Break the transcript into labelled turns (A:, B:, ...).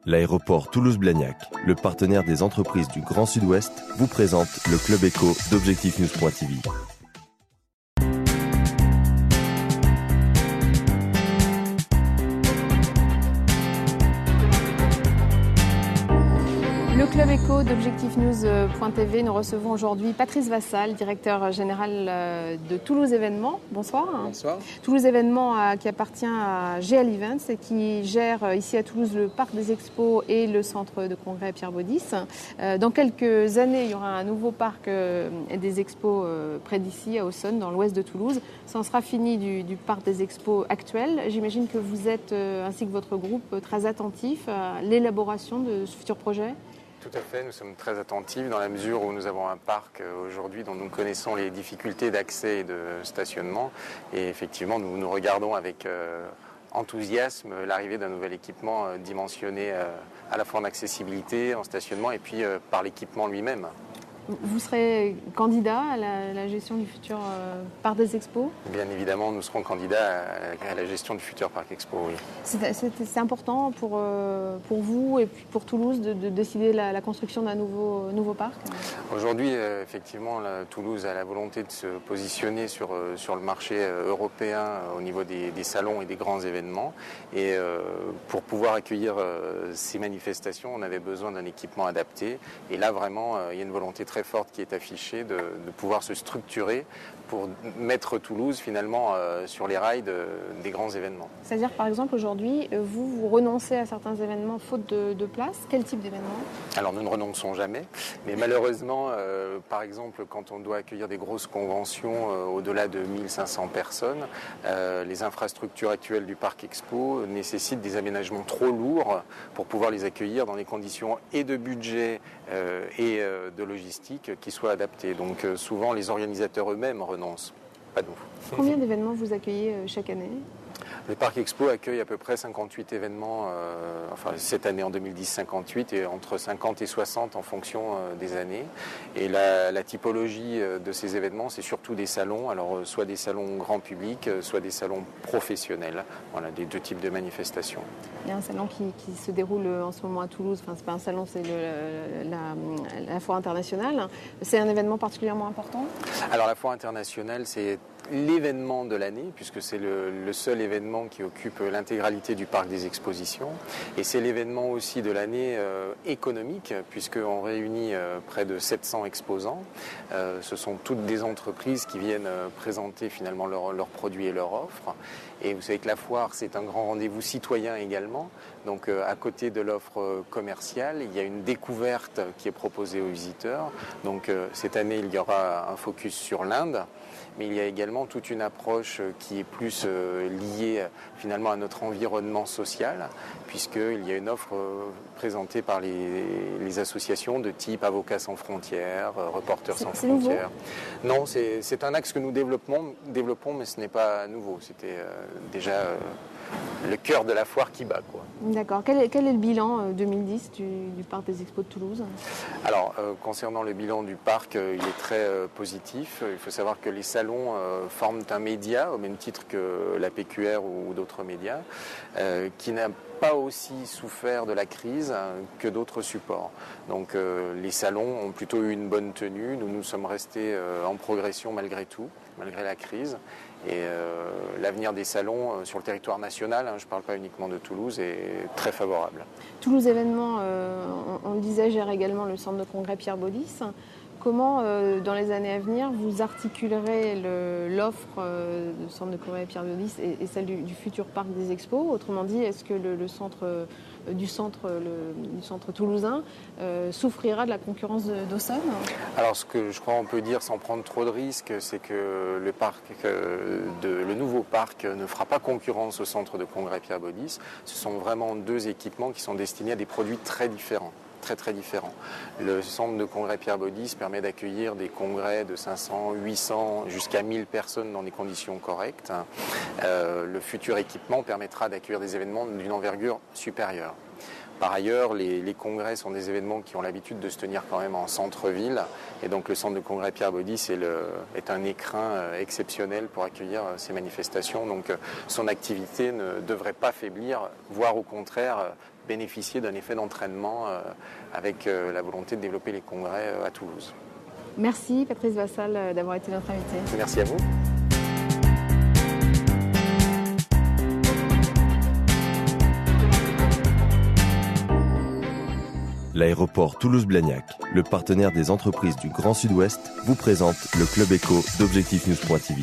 A: L'aéroport Toulouse-Blagnac, le partenaire des entreprises du Grand Sud-Ouest, vous présente le Club Éco d'Objectif-News.tv.
B: Le Club Éco d'Objectif-News.tv, nous recevons aujourd'hui Patrice Vassal, directeur général de Toulouse Événements. Bonsoir.
C: Bonsoir.
B: Toulouse Événements qui appartient à GL Events et qui gère ici à Toulouse le parc des expos et le centre de congrès Pierre Baudis. Dans quelques années, il y aura un nouveau parc des expos près d'ici, à Auxonne, dans l'ouest de Toulouse. Ça en sera fini du parc des expos actuel. J'imagine que vous êtes, ainsi que votre groupe, très attentif à l'élaboration de ce futur projet.
C: Tout à fait, nous sommes très attentifs dans la mesure où nous avons un parc aujourd'hui dont nous connaissons les difficultés d'accès et de stationnement. Et effectivement, nous regardons avec enthousiasme l'arrivée d'un nouvel équipement dimensionné à la fois en accessibilité, en stationnement et puis par l'équipement lui-même.
B: Vous serez candidat à la gestion du futur parc des expos ?
C: Bien évidemment, nous serons candidats à la gestion du futur parc expo, oui.
B: C'est important pour vous et puis pour Toulouse de décider la construction d'un nouveau parc ?
C: Aujourd'hui, effectivement, Toulouse a la volonté de se positionner sur le marché européen au niveau des salons et des grands événements. Et pour pouvoir accueillir ces manifestations, on avait besoin d'un équipement adapté. Et là, vraiment, il y a une volonté très forte qui est affichée de pouvoir se structurer pour mettre Toulouse finalement sur les rails des grands événements.
B: C'est-à-dire par exemple aujourd'hui, vous renoncez à certains événements faute de place. Quel type d'événement ?
C: Alors nous ne renonçons jamais, mais malheureusement, par exemple quand on doit accueillir des grosses conventions au-delà de 1500 personnes, les infrastructures actuelles du parc Expo nécessitent des aménagements trop lourds pour pouvoir les accueillir dans les conditions et de budget et de logistique qui soient adaptées. Donc souvent les organisateurs eux-mêmes renoncent, pas nous.
B: Combien d'événements vous accueillez chaque année ?
C: Le Parc Expo accueille à peu près 58 événements, cette année en 2010 58 et entre 50 et 60 en fonction des années. Et la typologie de ces événements, c'est surtout des salons, alors soit des salons grand public, soit des salons professionnels, voilà, des deux types de manifestations.
B: Il y a un salon qui se déroule en ce moment à Toulouse, enfin c'est pas un salon, c'est la Foire internationale. C'est un événement particulièrement important ?
C: Alors la Foire internationale, c'est l'événement de l'année, puisque c'est le seul événement qui occupe l'intégralité du parc des expositions. Et c'est l'événement aussi de l'année économique, puisqu'on réunit près de 700 exposants. Ce sont toutes des entreprises qui viennent présenter finalement leurs produits et leurs offres. Et vous savez que la foire, c'est un grand rendez-vous citoyen également. Donc à côté de l'offre commerciale, il y a une découverte qui est proposée aux visiteurs. Donc cette année, il y aura un focus sur l'Inde. Mais il y a également toute une approche qui est plus liée finalement à notre environnement social, puisqu'il y a une offre présentée par les associations de type Avocats sans frontières, Reporters sans frontières. Non, c'est un axe que nous développons, mais ce n'est pas nouveau. C'était déjà le cœur de la foire qui bat, quoi.
B: D'accord. Quel est le bilan 2010 du parc des expos de Toulouse ?
C: Alors, concernant le bilan du parc, il est très positif. Il faut savoir que les salons forment un média, au même titre que la PQR ou d'autres médias, qui n'a pas aussi souffert de la crise que d'autres supports. Donc les salons ont plutôt eu une bonne tenue. Nous sommes restés en progression malgré tout, malgré la crise. Et l'avenir des salons sur le territoire national, je ne parle pas uniquement de Toulouse, est très favorable.
B: Toulouse Événements, on le disait, gère également le centre de congrès Pierre Baudis. Comment, dans les années à venir, vous articulerez l'offre du centre de congrès Pierre Baudis et celle du futur parc des expos ? Autrement dit, est-ce que le centre toulousain souffrira de la concurrence d'Auxonne ?
C: Alors ce que je crois on peut dire sans prendre trop de risques, c'est que le nouveau parc ne fera pas concurrence au centre de congrès Pierre Baudis. Ce sont vraiment deux équipements qui sont destinés à des produits très différents. Très différents. Le centre de congrès Pierre Baudis permet d'accueillir des congrès de 500, 800 jusqu'à 1000 personnes dans des conditions correctes. Le futur équipement permettra d'accueillir des événements d'une envergure supérieure. Par ailleurs, les congrès sont des événements qui ont l'habitude de se tenir quand même en centre-ville. Et donc le centre de congrès Pierre Baudis est un écrin exceptionnel pour accueillir ces manifestations. Donc son activité ne devrait pas faiblir, voire au contraire bénéficier d'un effet d'entraînement avec la volonté de développer les congrès à Toulouse.
B: Merci Patrice Vassal d'avoir été notre invité.
C: Merci à vous.
A: L'aéroport Toulouse-Blagnac, le partenaire des entreprises du Grand Sud-Ouest, vous présente le Club Éco d'Objectif News.tv.